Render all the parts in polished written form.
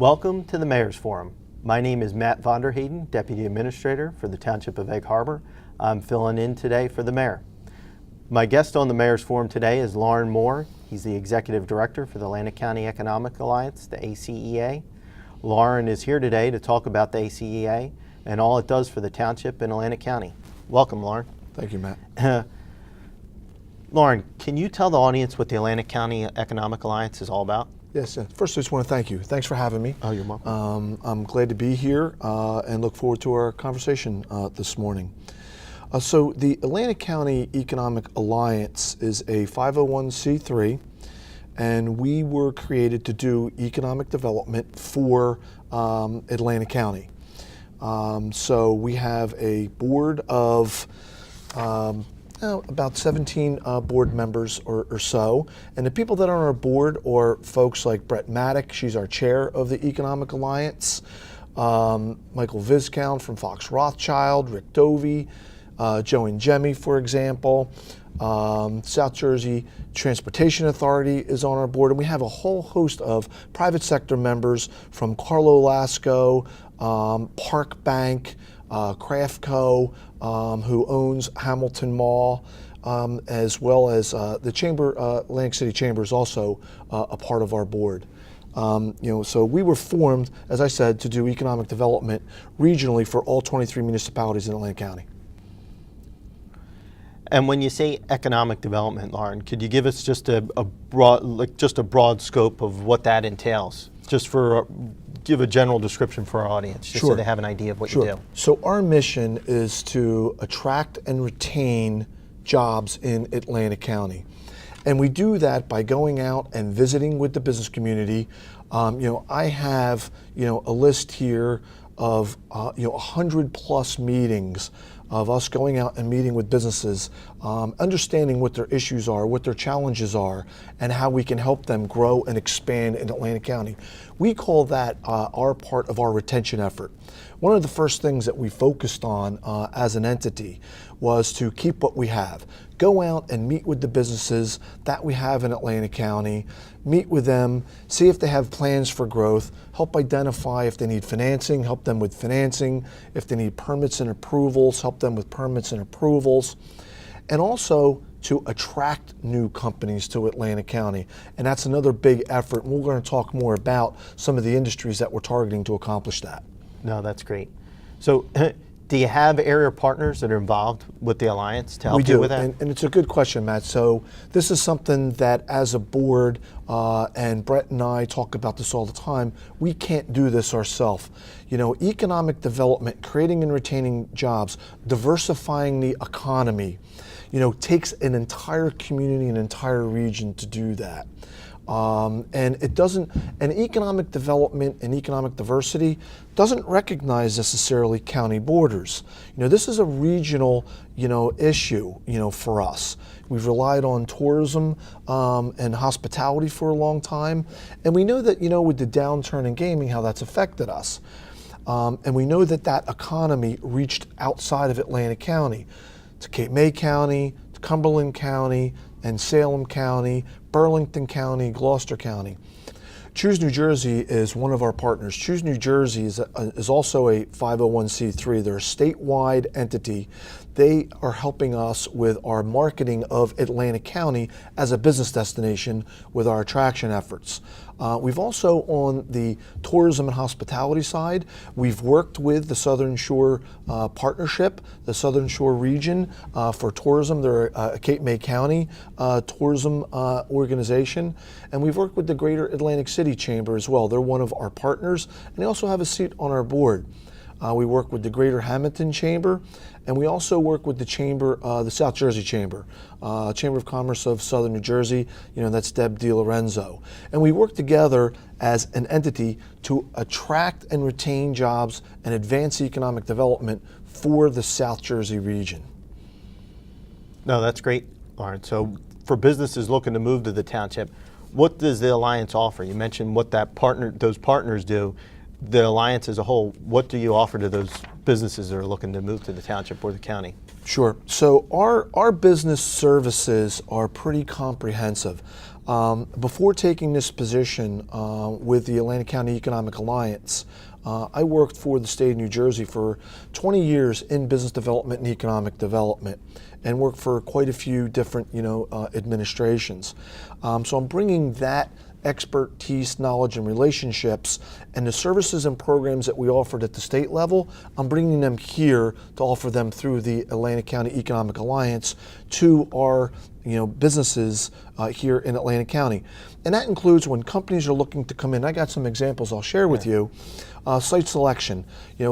Welcome to the Mayor's Forum. My name is Matt Hayden, Deputy Administrator for the Township of Egg Harbor. I'm filling in today for the Mayor. My guest on the Mayor's Forum today is Lauren Moore. He's the Executive Director for the Atlantic County Economic Alliance, the ACEA. Lauren is here today to talk about the ACEA and all it does for the Township in Atlantic County. Welcome, Lauren. Thank you, Matt. Lauren, can you tell the audience what the Atlantic County Economic Alliance is all about? Yes, first I just want to thank you. Thanks for having me. Oh, you're welcome. I'm glad to be here and look forward to our conversation this morning. So the Atlantic County Economic Alliance is a 501c3, and we were created to do economic development for Atlantic County. So we have a board of about 17 board members or so. And the people that are on our board are folks like Brett Maddock, she's our chair of the Economic Alliance, Michael Viscount from Fox Rothschild, Rick Dovey, Joe and Jemmy, for example. South Jersey Transportation Authority is on our board, and we have a whole host of private sector members from Carlo Lasco, Park Bank, Craftco, who owns Hamilton Mall, as well as the Chamber, Atlantic City Chamber is also a part of our board. So we were formed, as I said, to do economic development regionally for all 23 municipalities in Atlantic County. And when you say economic development, Lauren, could you give us just a broad scope of what that entails, just for give a general description for our audience, just so they have an idea of what you do. So our mission is to attract and retain jobs in Atlantic County. And we do that by going out and visiting with the business community. I have, a list here of, 100 plus meetings of us going out and meeting with businesses, understanding what their issues are, what their challenges are, and how we can help them grow and expand in Atlantic County. We call that our part of our retention effort. One of the first things that we focused on as an entity was to keep what we have. Go out and meet with the businesses that we have in Atlantic County, meet with them, see if they have plans for growth, help identify if they need financing, help them with financing, if they need permits and approvals, help them with permits and approvals, and also to attract new companies to Atlantic County. And that's another big effort, and we're going to talk more about some of the industries that we're targeting to accomplish that. No, that's great. So do you have area partners that are involved with the Alliance to help you with that? And it's a good question, Matt. So this is something that as a board, and Brett and I talk about this all the time, we can't do this ourselves. Economic development, creating and retaining jobs, diversifying the economy, takes an entire community, an entire region to do that. And economic development and economic diversity doesn't recognize necessarily county borders. This is a regional, issue, for us. We've relied on tourism and hospitality for a long time, and we know that, with the downturn in gaming, how that's affected us. And we know that economy reached outside of Atlantic County, to Cape May County, to Cumberland County, and Salem County, Burlington County, Gloucester County. Choose New Jersey is one of our partners. Choose New Jersey is also a 501c3. They're a statewide entity. They are helping us with our marketing of Atlantic County as a business destination with our attraction efforts. We've also, on the tourism and hospitality side, we've worked with the Southern Shore Partnership, the Southern Shore region for tourism. They're a Cape May County tourism organization. And we've worked with the Greater Atlantic City Chamber as well. They're one of our partners, and they also have a seat on our board. We work with the Greater Hamilton Chamber, and we also work with the Chamber, the South Jersey Chamber, Chamber of Commerce of Southern New Jersey. That's Deb DiLorenzo. And we work together as an entity to attract and retain jobs and advance economic development for the South Jersey region. No, that's great, Lauren. So for businesses looking to move to the township, what does the Alliance offer? You mentioned what those partners do. The Alliance as a whole, what do you offer to those businesses that are looking to move to the township or the county? Sure. So our business services are pretty comprehensive. Before taking this position with the Atlantic County Economic Alliance, I worked for the state of New Jersey for 20 years in business development and economic development, and worked for quite a few different, administrations. So I'm bringing that expertise, knowledge, and relationships, and the services and programs that we offered at the state level, I'm bringing them here to offer them through the Atlantic County Economic Alliance to our businesses here in Atlantic County. And that includes when companies are looking to come in. I got some examples I'll share with you. Site selection.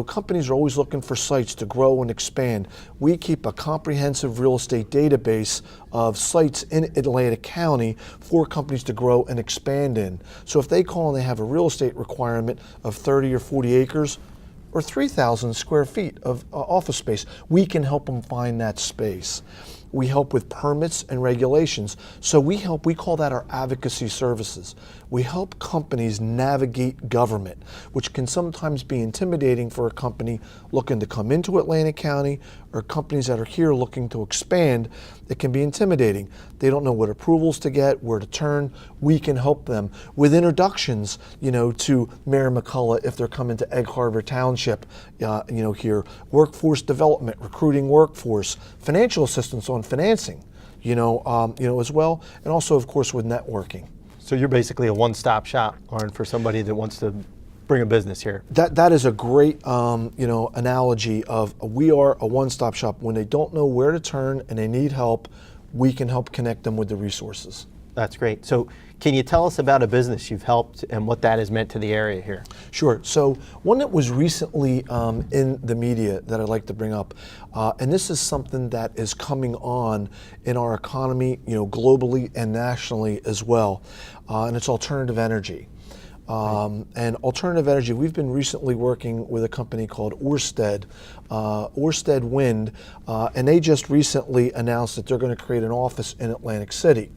Companies are always looking for sites to grow and expand. We keep a comprehensive real estate database of sites in Atlantic County for companies to grow and expand in. So if they call and they have a real estate requirement of 30 or 40 acres, or 3,000 square feet of office space, we can help them find that space. We help with permits and regulations. So we call that our advocacy services. We help companies navigate government, which can sometimes be intimidating for a company looking to come into Atlantic County, or companies that are here looking to expand. It can be intimidating. They don't know what approvals to get, where to turn. We can help them with introductions, to Mayor McCullough if they're coming to Egg Harbor Township, here. Workforce development, recruiting workforce, financial assistance on financing, as well, and also, of course, with networking. So you're basically a one-stop shop, Lauren, for somebody that wants to bring a business here. That is a great analogy of we are a one-stop shop. When they don't know where to turn and they need help, we can help connect them with the resources. That's great. So can you tell us about a business you've helped and what that has meant to the area here? Sure. So one that was recently in the media that I'd like to bring up, and this is something that is coming on in our economy, globally and nationally as well, and it's alternative energy. And alternative energy, we've been recently working with a company called Ørsted Wind, and they just recently announced that they're going to create an office in Atlantic City.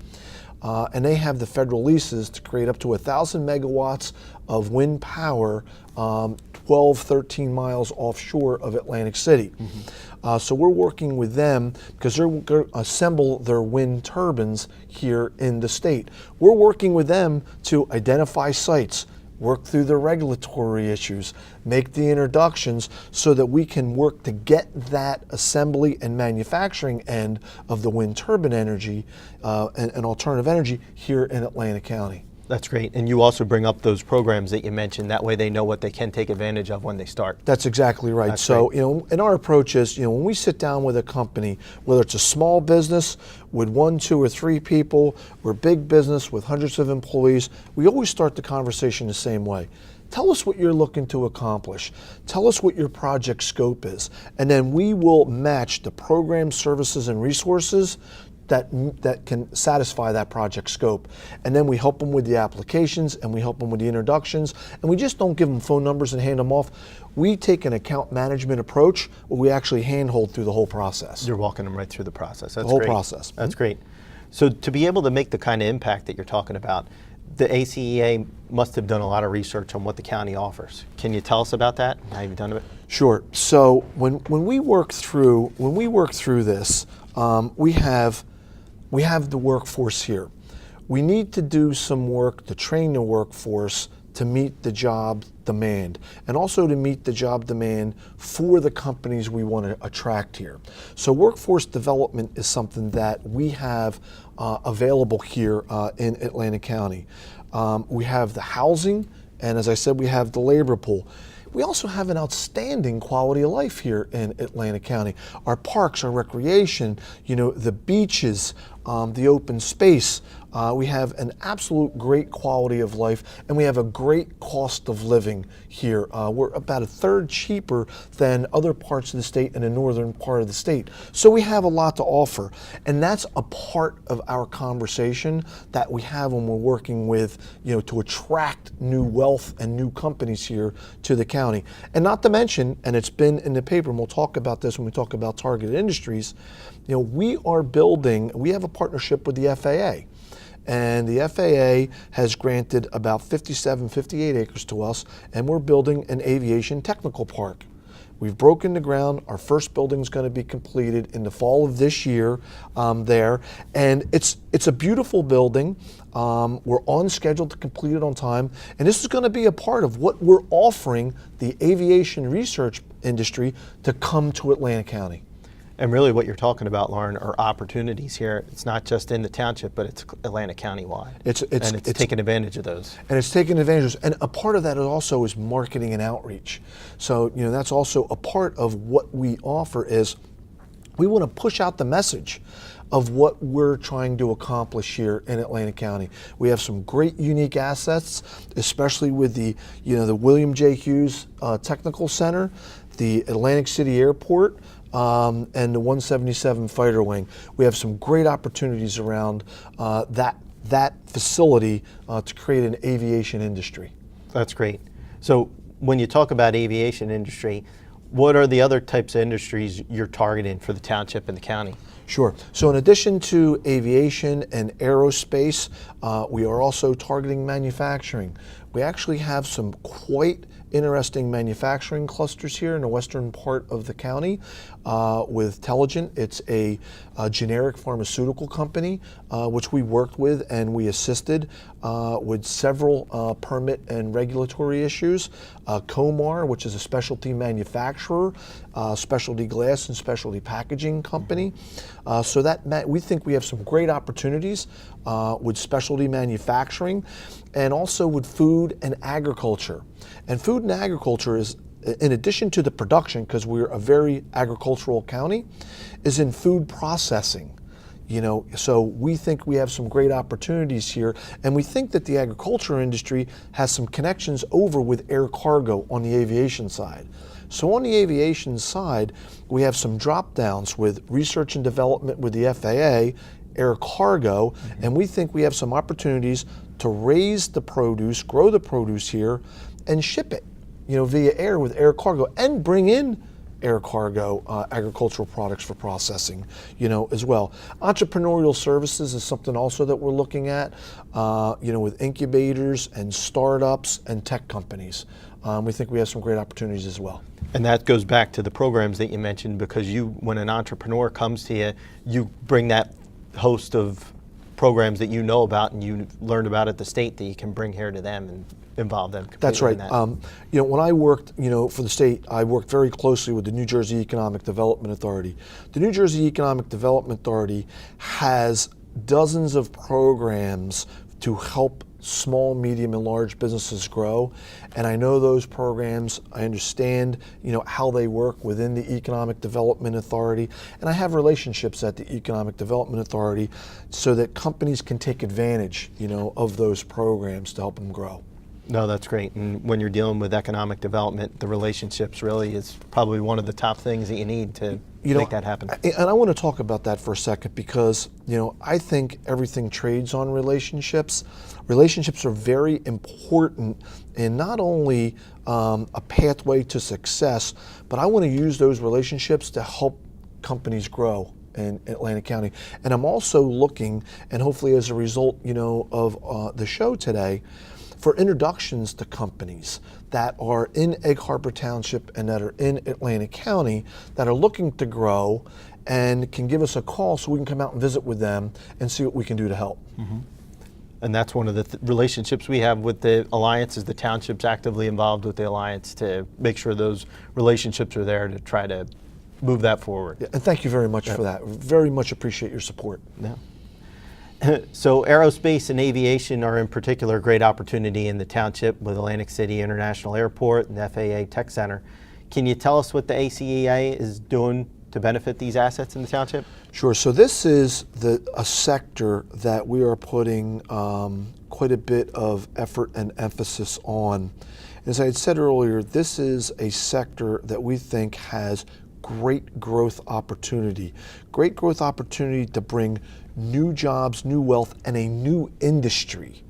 And they have the federal leases to create up to 1,000 megawatts of wind power 12, 13 miles offshore of Atlantic City. Mm-hmm. So we're working with them because they're going to assemble their wind turbines here in the state. We're working with them to identify sites, work through the regulatory issues, make the introductions so that we can work to get that assembly and manufacturing end of the wind turbine energy and alternative energy here in Atlantic County. That's great. And you also bring up those programs that you mentioned. That way they know what they can take advantage of when they start. That's exactly right. That's so, great. And our approach is, when we sit down with a company, whether it's a small business with 1, 2, or 3 people, or big business with hundreds of employees, we always start the conversation the same way. Tell us what you're looking to accomplish. Tell us what your project scope is. And then we will match the program, services, and resources that can satisfy that project scope. And then we help them with the applications, and we help them with the introductions, and we just don't give them phone numbers and hand them off. We take an account management approach where we actually handhold through the whole process. You're walking them right through the process. That's the whole great. process. That's great. So to be able to make the kind of impact that you're talking about, the ACEA must have done a lot of research on what the county offers. Can you tell us about that? How you've done it? Sure. So when we work through this, we have the workforce here. We need to do some work to train the workforce to meet the job demand, and also to meet the job demand for the companies we want to attract here. So workforce development is something that we have available here in Atlantic County. We have the housing, and as I said, we have the labor pool. We also have an outstanding quality of life here in Atlantic County. Our parks, our recreation, the beaches, the open space. We have an absolute great quality of life, and we have a great cost of living here. We're about a third cheaper than other parts of the state and the northern part of the state. So we have a lot to offer, and that's a part of our conversation that we have when we're working with, to attract new wealth and new companies here to the county. And not to mention, and it's been in the paper, and we'll talk about this when we talk about targeted industries, we have a partnership with the FAA. And the FAA has granted about 57, 58 acres to us, and we're building an aviation technical park. We've broken the ground. Our first building is going to be completed in the fall of this year there. And it's a beautiful building. We're on schedule to complete it on time. And this is going to be a part of what we're offering the aviation research industry to come to Atlantic County. And really what you're talking about, Lauren, are opportunities here. It's not just in the township, but it's Atlantic County wide. It's taking advantage of those. And it's taking advantage of, and a part of that also is marketing and outreach. So, that's also a part of what we offer is we want to push out the message of what we're trying to accomplish here in Atlantic County. We have some great unique assets, especially with the William J. Hughes Technical Center, the Atlantic City Airport, and the 177 Fighter Wing. We have some great opportunities around that facility to create an aviation industry. That's great. So when you talk about aviation industry, what are the other types of industries you're targeting for the township and the county? Sure. So in addition to aviation and aerospace, we are also targeting manufacturing. We actually have some quite interesting manufacturing clusters here in the western part of the county with Telligent. It's a generic pharmaceutical company which we worked with and we assisted with several permit and regulatory issues. Comar, which is a specialty manufacturer, specialty glass and specialty packaging company. So that we think we have some great opportunities with specialty manufacturing and also with food and agriculture. And food and agriculture is, in addition to the production, because we're a very agricultural county, is in food processing. So we think we have some great opportunities here, and we think that the agriculture industry has some connections over with air cargo on the aviation side. So on the aviation side, we have some drop downs with research and development with the FAA, air cargo, and we think we have some opportunities to raise the produce, grow the produce here, and ship it, via air with air cargo, and bring in air cargo agricultural products for processing, as well. Entrepreneurial services is something also that we're looking at, with incubators and startups and tech companies. We think we have some great opportunities as well. And that goes back to the programs that you mentioned, because when an entrepreneur comes to you, you bring that host of programs that you know about and you learned about at the state that you can bring here to them and involve them completely. That's right. In that. When I worked, for the state, I worked very closely with the New Jersey Economic Development Authority. The New Jersey Economic Development Authority has dozens of programs to help small, medium, and large businesses grow. And I know those programs, I understand, how they work within the Economic Development Authority. And I have relationships at the Economic Development Authority so that companies can take advantage, of those programs to help them grow. No, that's great. And when you're dealing with economic development, the relationships really is probably one of the top things that you need to make that happen. And I want to talk about that for a second because, I think everything trades on relationships. Relationships are very important in not only a pathway to success, but I want to use those relationships to help companies grow in Atlantic County. And I'm also looking, and hopefully as a result, of the show today, for introductions to companies that are in Egg Harbor Township and that are in Atlantic County that are looking to grow and can give us a call so we can come out and visit with them and see what we can do to help. Mm-hmm. And that's one of the relationships we have with the Alliance, is the township's actively involved with the Alliance to make sure those relationships are there to try to move that forward. Yeah, and thank you very much for that. Very much appreciate your support. Yeah. So aerospace and aviation are in particular a great opportunity in the township with Atlantic City International Airport and the FAA Tech Center. Can you tell us what the ACEA is doing to benefit these assets in the township? Sure. So this is a sector that we are putting quite a bit of effort and emphasis on. As I had said earlier, this is a sector that we think has great growth opportunity. Great growth opportunity to bring new jobs, new wealth, and a new industry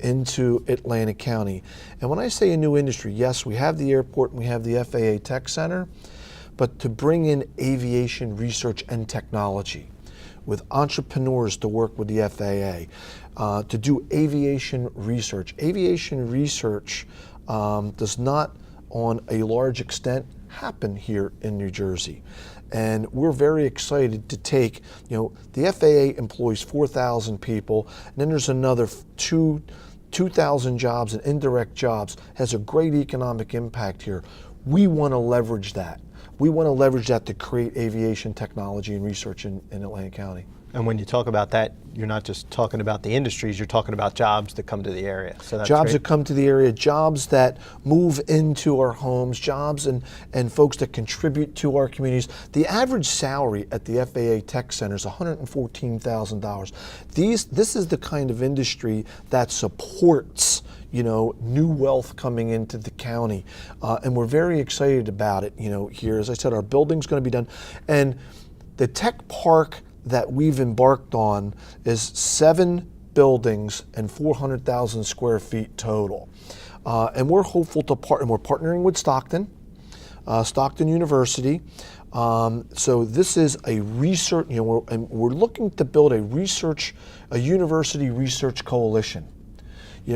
into Atlantic County. And when I say a new industry, yes, we have the airport and we have the FAA Tech Center, but to bring in aviation research and technology with entrepreneurs to work with the FAA, to do aviation research. Aviation research does not on a large extent happen here in New Jersey. And we're very excited to take, the FAA employs 4,000 people, and then there's another 2,000 jobs and indirect jobs, has a great economic impact here. We want to leverage that. We want to leverage that to create aviation technology and research in Atlantic County. And when you talk about that, you're not just talking about the industries, you're talking about jobs that come to the area. So that's jobs great. that come to the area, jobs that move into our homes, jobs and folks that contribute to our communities. The average salary at the FAA Tech Center is $114,000. This is the kind of industry that supports new wealth coming into the county. And we're very excited about it, here. As I said, our building's going to be done. And the tech park that we've embarked on is 7 buildings and 400,000 square feet total. And we're hopeful to partner. We're partnering with Stockton University. So this is a research, and we're looking to build a university research coalition.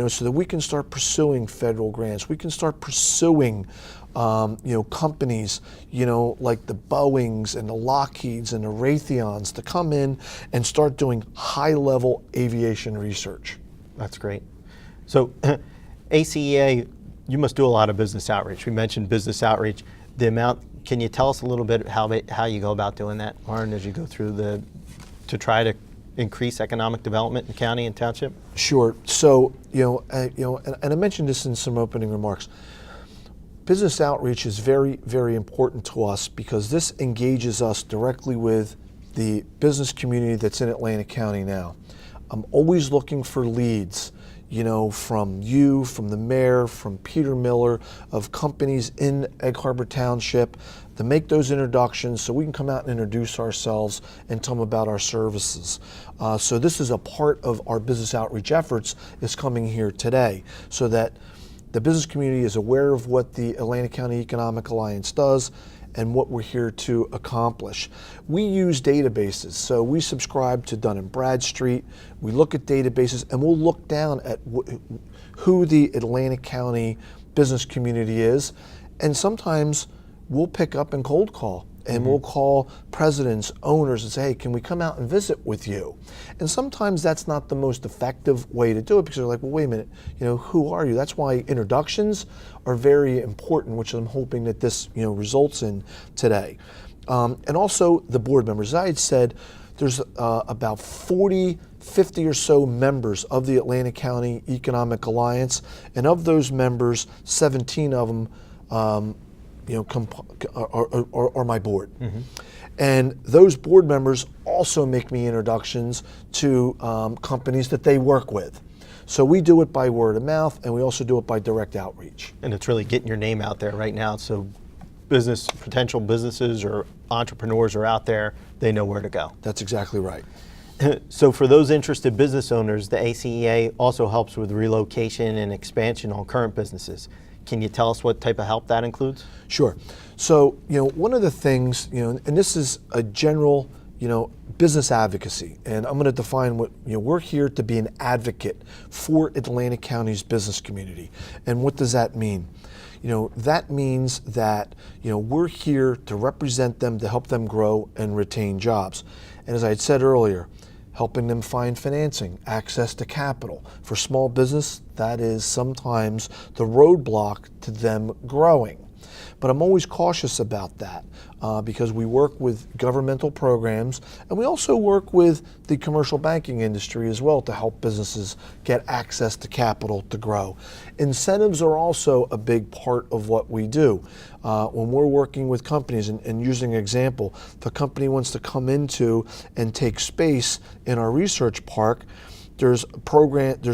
So that we can start pursuing federal grants. We can start pursuing, companies, like the Boeings and the Lockheeds and the Raytheons to come in and start doing high-level aviation research. That's great. So ACEA, you must do a lot of business outreach. We mentioned business outreach. Can you tell us a little bit how you go about doing that, Lauren, as you go through to try to increase economic development in county and township? Sure. So, and I mentioned this in some opening remarks. Business outreach is very, very important to us because this engages us directly with the business community that's in Atlantic County now. I'm always looking for leads, from you, from the mayor, from Peter Miller, of companies in Egg Harbor Township, to make those introductions so we can come out and introduce ourselves and tell them about our services. So this is a part of our business outreach efforts is coming here today so that the business community is aware of what the Atlantic County Economic Alliance does and what we're here to accomplish. We use databases, so we subscribe to Dun & Bradstreet. We look at databases and we'll look down at who the Atlantic County business community is, and sometimes we'll pick up and cold call. And we'll call presidents, owners, and say, hey, can we come out and visit with you? And sometimes that's not the most effective way to do it because they're like, well, wait a minute, who are you? That's why introductions are very important, which I'm hoping that this results in today. And also the board members. As I had said, there's about 50 or so members of the Atlantic County Economic Alliance, and of those members, 17 of them are my board. And those board members also make me introductions to companies that they work with. So we do it by word of mouth, and we also do it by direct outreach. And it's really getting your name out there right now, so potential businesses or entrepreneurs are out there, they know where to go. That's exactly right. So for those interested business owners, the ACEA also helps with relocation and expansion on current businesses. Can you tell us what type of help that includes? Sure. So, one of the things, and this is a general, business advocacy, and I'm going to define what, we're here to be an advocate for Atlantic County's business community. And what does that mean? That means that, we're here to represent them, to help them grow and retain jobs. And as I had said earlier, helping them find financing, access to capital. For small business, that is sometimes the roadblock to them growing. But I'm always cautious about that because we work with governmental programs and we also work with the commercial banking industry as well to help businesses get access to capital to grow. Incentives are also a big part of what we do. When we're working with companies, and using an example, if a company wants to come into and take space in our research park, there's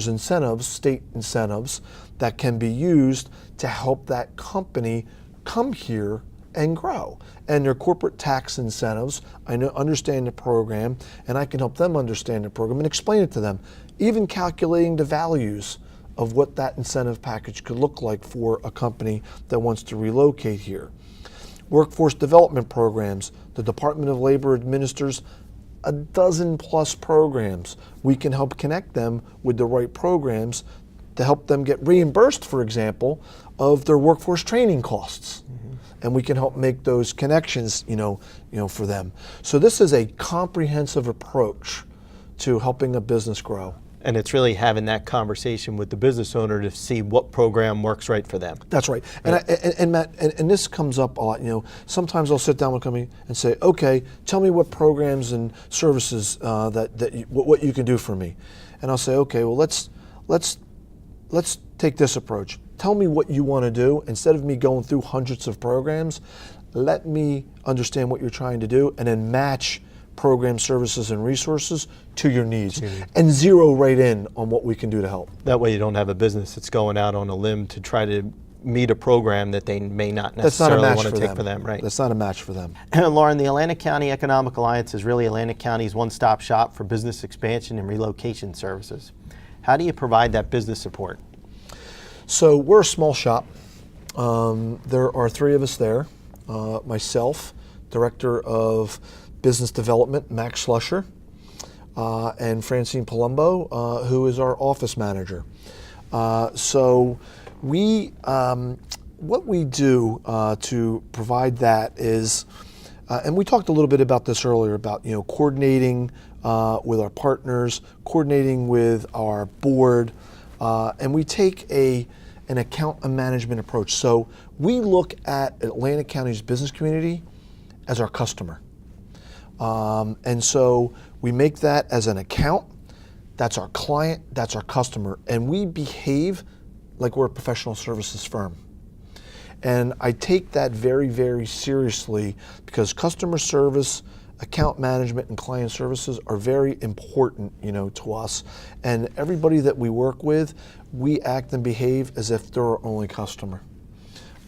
incentives, state incentives, that can be used to help that company come here and grow. And their corporate tax incentives, understand the program, and I can help them understand the program and explain it to them, even calculating the values of what that incentive package could look like for a company that wants to relocate here. Workforce development programs, the Department of Labor administers a dozen plus programs. We can help connect them with the right programs to help them get reimbursed, for example, of their workforce training costs. And we can help make those connections, for them. So this is a comprehensive approach to helping a business grow. And it's really having that conversation with the business owner to see what program works right for them. That's right. And Matt, and this comes up a lot. Sometimes I'll sit down with a company and say, okay, tell me what programs and services what you can do for me. And I'll say, okay, well let's take this approach. Tell me what you want to do. Instead of me going through hundreds of programs, let me understand what you're trying to do and then match program services and resources to your needs and zero right in on what we can do to help. That way you don't have a business that's going out on a limb to try to meet a program that they may not necessarily want to take for them. Right. That's not a match for them. Lauren, the Atlantic County Economic Alliance is really Atlantic County's one-stop shop for business expansion and relocation services. How do you provide that business support? So we're a small shop. There are three of us there. Myself, Director of Business Development, Max Schlusher, and Francine Palumbo, who is our office manager. So what we do to provide that is, and we talked a little bit about this earlier, about coordinating with our partners, coordinating with our board, and we take an account and management approach. So we look at Atlantic County's business community as our customer. And so we make that as an account, that's our client, that's our customer, and we behave like we're a professional services firm. And I take that very, very seriously because customer service, account management, and client services are very important, to us. And everybody that we work with, we act and behave as if they're our only customer.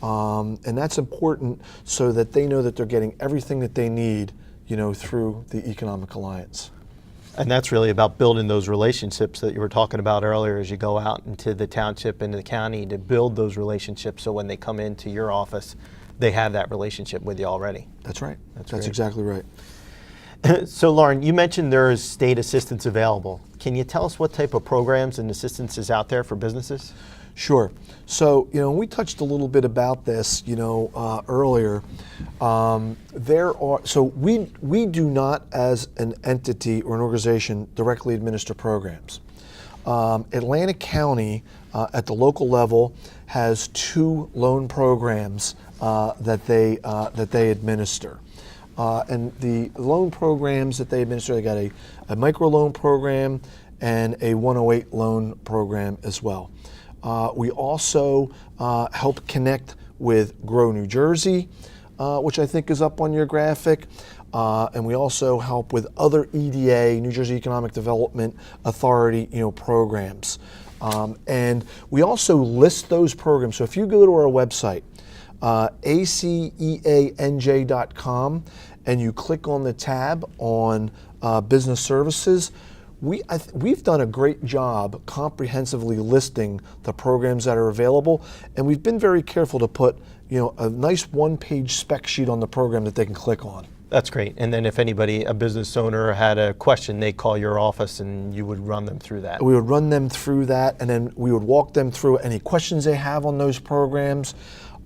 And that's important so that they know that they're getting everything that they need, through the Economic Alliance. And that's really about building those relationships that you were talking about earlier as you go out into the township and the county to build those relationships so when they come into your office, they have that relationship with you already. That's right. That's exactly right. So Lauren, you mentioned there is state assistance available. Can you tell us what type of programs and assistance is out there for businesses? Sure. So, we touched a little bit about this, earlier. We do not, as an entity or an organization, directly administer programs. Atlantic County, at the local level, has 2 loan programs that they administer. And the loan programs that they administer, they got a microloan program and a 108 loan program as well. We also help connect with Grow New Jersey, which I think is up on your graphic. And we also help with other EDA, New Jersey Economic Development Authority, programs. And we also list those programs. So if you go to our website, ACEANJ.com, and you click on the tab on business services, we've done a great job comprehensively listing the programs that are available, and we've been very careful to put a nice one-page spec sheet on the program that they can click on. That's great. And then if anybody, a business owner, had a question, they call your office and you would run them through that. We would run them through that, and then we would walk them through any questions they have on those programs.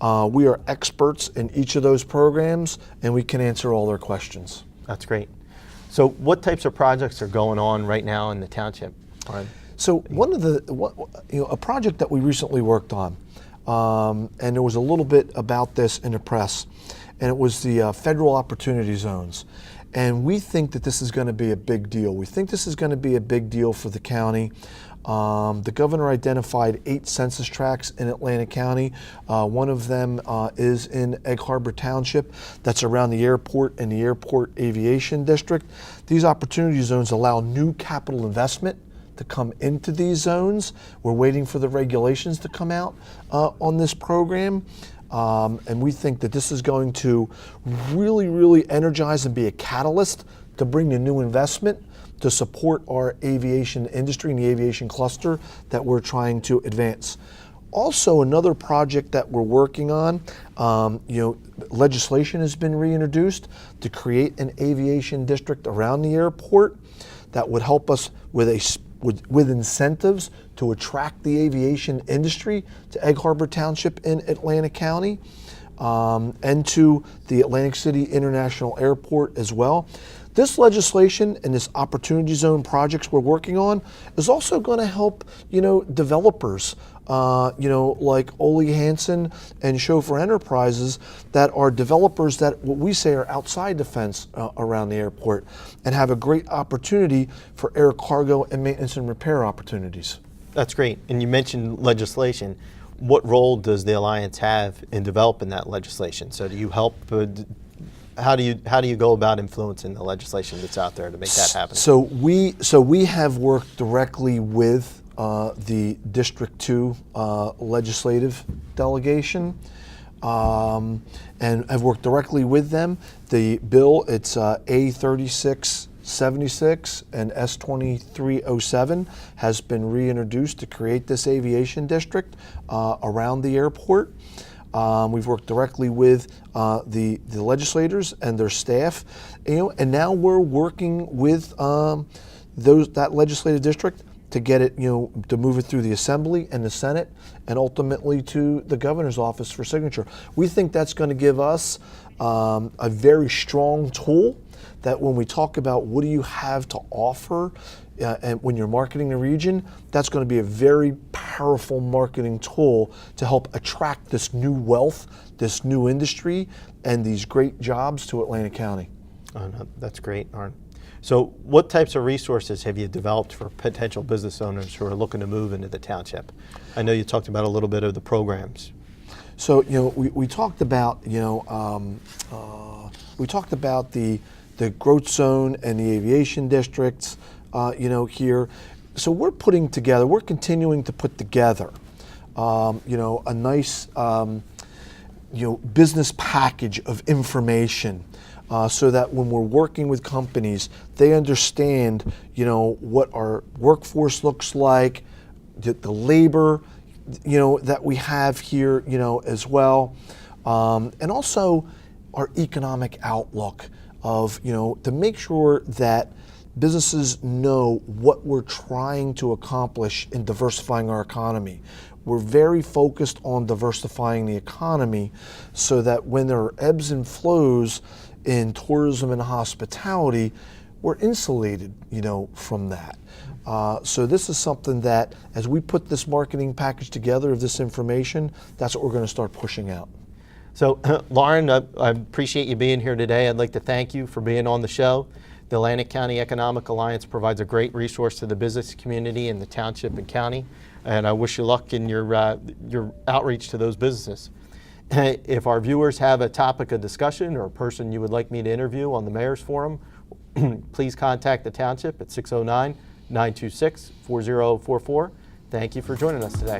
We are experts in each of those programs, and we can answer all their questions. That's great. So what types of projects are going on right now in the township? So one of a project that we recently worked on, and there was a little bit about this in the press, and it was the federal opportunity zones. And we think that this is going to be a big deal. We think this is going to be a big deal for the county. The governor identified 8 census tracts in Atlantic County. One of them is in Egg Harbor Township. That's around the airport and the airport aviation district. These opportunity zones allow new capital investment to come into these zones. We're waiting for the regulations to come out on this program. And we think that this is going to really, really energize and be a catalyst to bring the new investment to support our aviation industry and the aviation cluster that we're trying to advance. Also, another project that we're working on, legislation has been reintroduced to create an aviation district around the airport that would help us with a with incentives to attract the aviation industry to Egg Harbor Township in Atlantic County, and to the Atlantic City International Airport as well. This legislation and this Opportunity Zone projects we're working on is also going to help, developers, like Ole Hansen and Chauffeur Enterprises that are developers that what we say are outside the fence around the airport and have a great opportunity for air cargo and maintenance and repair opportunities. That's great. And you mentioned legislation. What role does the Alliance have in developing that legislation? So do you help? How do you go about influencing the legislation that's out there to make that happen? So we have worked directly with the District 2 legislative delegation, and I've worked directly with them. The bill, it's A3676 and S2307, has been reintroduced to create this aviation district around the airport. We've worked directly with the legislators and their staff, and now we're working with that legislative district to get it, to move it through the Assembly and the Senate, and ultimately to the governor's office for signature. We think that's going to give us a very strong tool that when we talk about what do you have to offer, and when you're marketing the region, that's going to be a very powerful marketing tool to help attract this new wealth, this new industry, and these great jobs to Atlantic County. Oh, no, that's great, Arn. So what types of resources have you developed for potential business owners who are looking to move into the township? I know you talked about a little bit of the programs. So, we talked about, we talked about the growth zone and the aviation districts, here. So we're continuing to put together, a nice, business package of information, so that when we're working with companies, they understand, what our workforce looks like, the labor, that we have here, as well, and also our economic outlook of, to make sure that businesses know what we're trying to accomplish in diversifying our economy. We're very focused on diversifying the economy so that when there are ebbs and flows in tourism and hospitality, we're insulated, from that. So this is something that, as we put this marketing package together of this information, that's what we're going to start pushing out. So, Lauren, I appreciate you being here today. I'd like to thank you for being on the show. The Atlantic County Economic Alliance provides a great resource to the business community in the township and county, and I wish you luck in your outreach to those businesses. If our viewers have a topic of discussion or a person you would like me to interview on the Mayor's Forum, please contact the township at 609-926-4044. Thank you for joining us today.